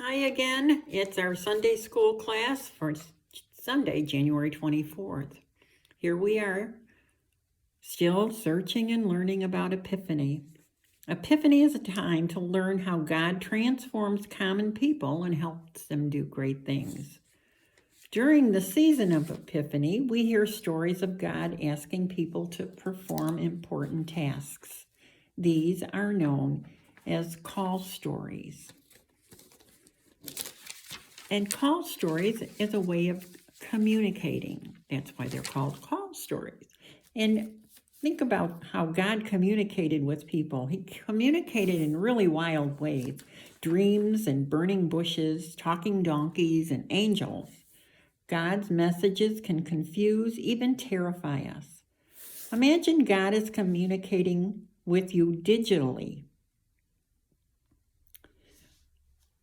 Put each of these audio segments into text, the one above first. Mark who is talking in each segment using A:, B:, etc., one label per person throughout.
A: Hi again. It's our Sunday school class for Sunday, January 24th. Here we are, still searching and learning about Epiphany. Epiphany is a time to learn how God transforms common people and helps them do great things. During the season of Epiphany, we hear stories of God asking people to perform important tasks. These are known as call stories. And call stories is a way of communicating. That's why they're called call stories. And think about how God communicated with people. He communicated in really wild ways. Dreams and burning bushes, talking donkeys and angels. God's messages can confuse, even terrify us. Imagine God is communicating with you digitally.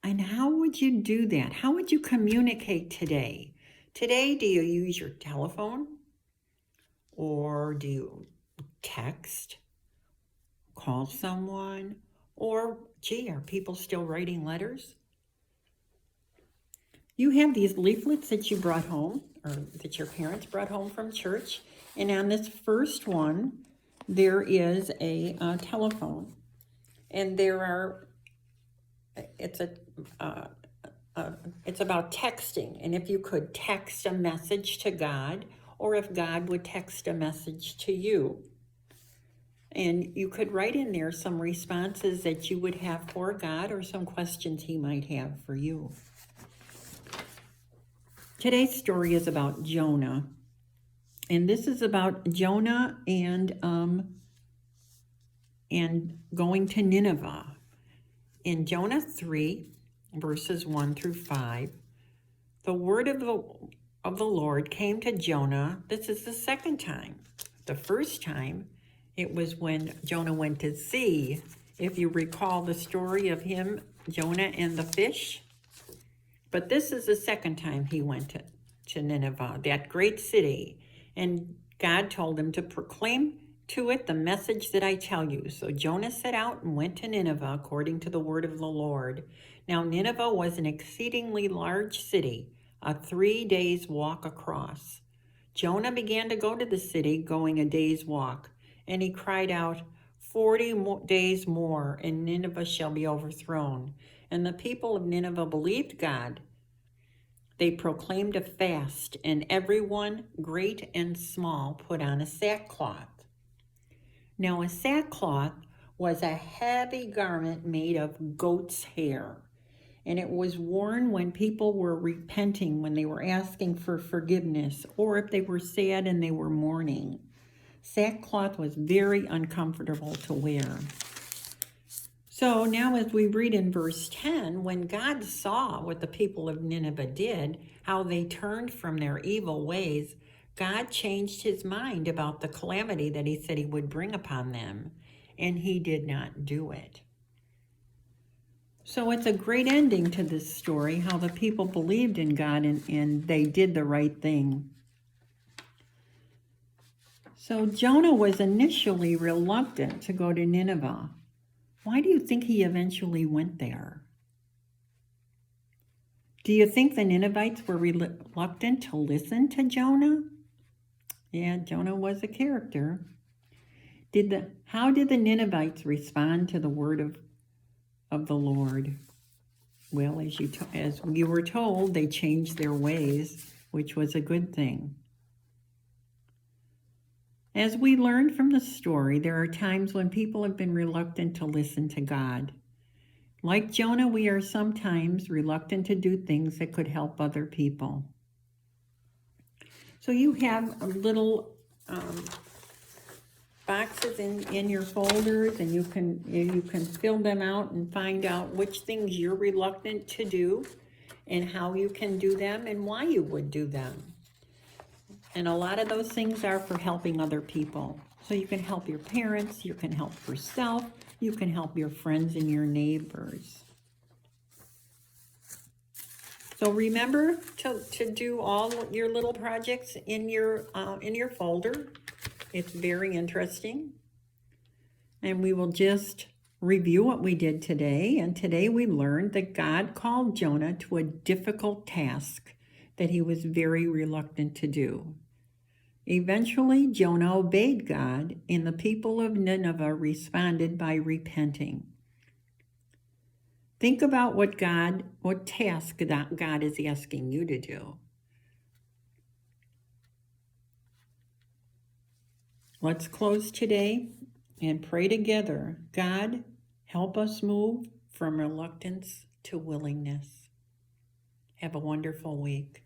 A: And how would you do that? How would you communicate today? Today, do you use your telephone? Or do you text? Call someone? Or, gee, are people still writing letters? You have these leaflets that you brought home, or that your parents brought home from church. And on this first one, there is a telephone. And it's about texting, and if you could text a message to God, or if God would text a message to you. And you could write in there some responses that you would have for God, or some questions he might have for you. Today's story is about Jonah. And this is about Jonah and going to Nineveh. In Jonah 3, verses 1 through 5, the word of the Lord came to Jonah. This is the second time. The first time, it was when Jonah went to sea. If you recall the story of him, Jonah and the fish. But this is the second time he went to Nineveh, that great city. And God told him to proclaim to it the message that I tell you. So Jonah set out and went to Nineveh according to the word of the Lord. Now Nineveh was an exceedingly large city, a 3 days walk across. Jonah began to go to the city, going a day's walk, and he cried out, 40 days more, and Nineveh shall be overthrown. And the people of Nineveh believed God. They proclaimed a fast, and everyone, great and small, put on a sackcloth. Now, a sackcloth was a heavy garment made of goat's hair, and it was worn when people were repenting, when they were asking for forgiveness, or if they were sad and they were mourning. Sackcloth was very uncomfortable to wear. So now as we read in verse 10, when God saw what the people of Nineveh did, how they turned from their evil ways, God changed his mind about the calamity that he said he would bring upon them, and he did not do it. So it's a great ending to this story, how the people believed in God and they did the right thing. So Jonah was initially reluctant to go to Nineveh. Why do you think he eventually went there? Do you think the Ninevites were reluctant to listen to Jonah? Yeah, Jonah was a character. How did the Ninevites respond to the word of the Lord? Well, as we were told, they changed their ways, which was a good thing. As we learned from the story, there are times when people have been reluctant to listen to God. Like Jonah, we are sometimes reluctant to do things that could help other people. So you have little boxes in your folders, and you can fill them out and find out which things you're reluctant to do and how you can do them and why you would do them. And a lot of those things are for helping other people. So you can help your parents, you can help yourself, you can help your friends and your neighbors. So remember to do all your little projects in your folder. It's very interesting. And we will just review what we did today. And today we learned that God called Jonah to a difficult task that he was very reluctant to do. Eventually, Jonah obeyed God, and the people of Nineveh responded by repenting. Think about what task that God is asking you to do. Let's close today and pray together. God, help us move from reluctance to willingness. Have a wonderful week.